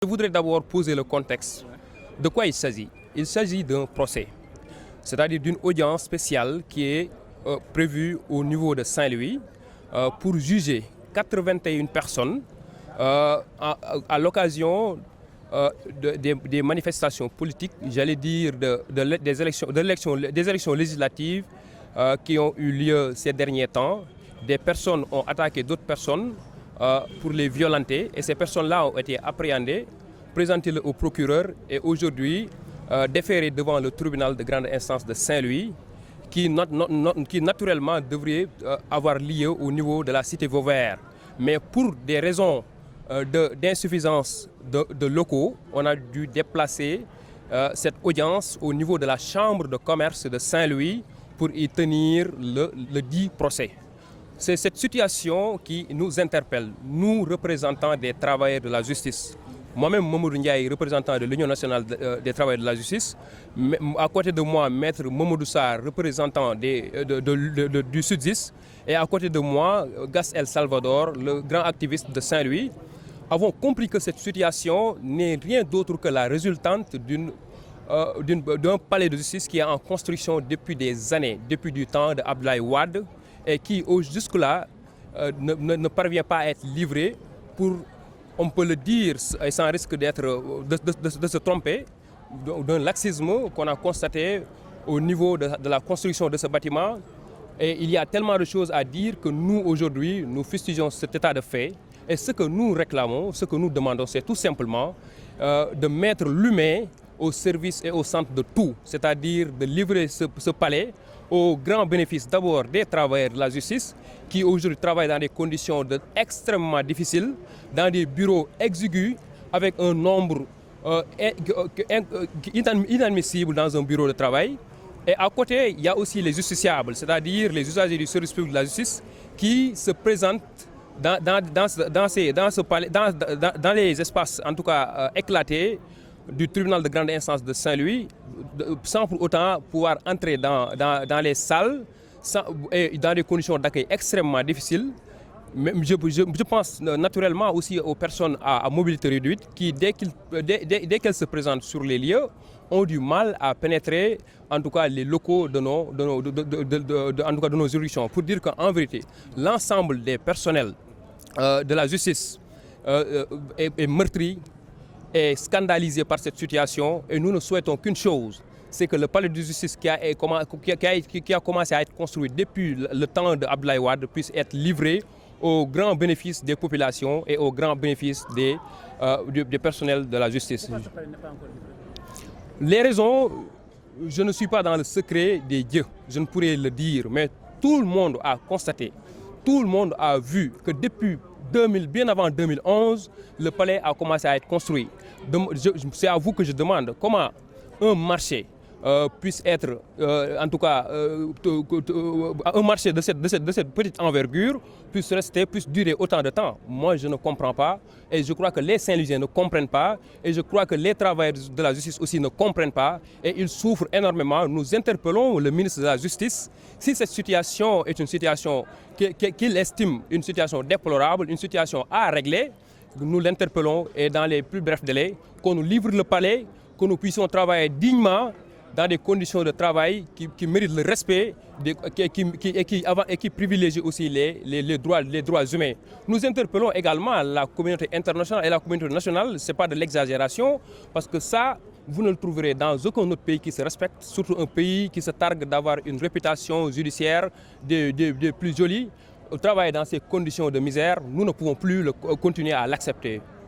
Je voudrais d'abord poser le contexte. De quoi il s'agit? Il s'agit d'un procès, c'est-à-dire d'une audience spéciale qui est prévue au niveau de Saint-Louis pour juger 81 personnes à l'occasion des manifestations politiques, j'allais dire des élections législatives qui ont eu lieu ces derniers temps. Des personnes ont attaqué d'autres personnes pour les violenter et ces personnes-là ont été appréhendées, présentées au procureur et aujourd'hui déférées devant le tribunal de grande instance de Saint-Louis qui naturellement devrait avoir lieu au niveau de la cité Vauvert. Mais pour des raisons d'insuffisance de locaux, on a dû déplacer cette audience au niveau de la chambre de commerce de Saint-Louis pour y tenir le dit procès. C'est cette situation qui nous interpelle, nous représentants des travailleurs de la justice. Moi-même, Mamadou Ndiaye, représentant de l'Union nationale des travailleurs de la justice. À côté de moi, Maître Mamadou Sarr, représentant du Sud-10. Et à côté de moi, Gas El Salvador, le grand activiste de Saint-Louis, avons compris que cette situation n'est rien d'autre que la résultante d'un palais de justice qui est en construction depuis des années, depuis du temps de Abdoulaye Wade, et qui jusque-là ne parvient pas à être livré pour, on peut le dire, et sans risque de se tromper, d'un laxisme qu'on a constaté au niveau de la construction de ce bâtiment. Et il y a tellement de choses à dire que nous, aujourd'hui, nous fustigeons cet état de fait. Et ce que nous réclamons, ce que nous demandons, c'est tout simplement de mettre l'humain au service et au centre de tout, c'est-à-dire de livrer ce palais au grand bénéfice d'abord des travailleurs de la justice qui aujourd'hui travaillent dans des conditions extrêmement difficiles, dans des bureaux exigus avec un nombre inadmissible dans un bureau de travail. Et à côté, il y a aussi les justiciables, c'est-à-dire les usagers du service public de la justice qui se présentent dans les espaces, en tout cas éclatés, du tribunal de grande instance de Saint-Louis, sans pour autant pouvoir entrer dans les salles et dans des conditions d'accueil extrêmement difficiles. Mais je pense naturellement aussi aux personnes à mobilité réduite qui, dès qu'elles se présentent sur les lieux, ont du mal à pénétrer en tout cas les locaux de nos juridictions. Pour dire qu'en vérité, l'ensemble des personnels de la justice est meurtri, est scandalisé par cette situation et nous ne souhaitons qu'une chose, c'est que le palais de justice qui a commencé à être construit depuis le temps de Abdoulaye Wade puisse être livré au grand bénéfice des populations et au grand bénéfice des personnels de la justice. Les raisons, je ne suis pas dans le secret des dieux, je ne pourrais le dire, mais tout le monde a constaté, tout le monde a vu que depuis bien avant 2011, le palais a commencé à être construit. C'est à vous que je demande comment un marché puisse être, en tout cas, un marché de cette petite envergure puisse durer autant de temps. Moi, je ne comprends pas et je crois que les Saint-Louisiens ne comprennent pas et je crois que les travailleurs de la justice aussi ne comprennent pas et ils souffrent énormément. Nous interpellons le ministre de la Justice si cette situation est une situation qu'il estime une situation déplorable, une situation à régler. Nous l'interpellons et dans les plus brefs délais, qu'on nous livre le palais, que nous puissions travailler dignement dans des conditions de travail qui méritent le respect et qui privilégient aussi les droits humains. Nous interpellons également la communauté internationale et la communauté nationale, ce n'est pas de l'exagération, parce que ça, vous ne le trouverez dans aucun autre pays qui se respecte, surtout un pays qui se targue d'avoir une réputation judiciaire des plus jolies. Travailler dans ces conditions de misère, nous ne pouvons plus continuer à l'accepter.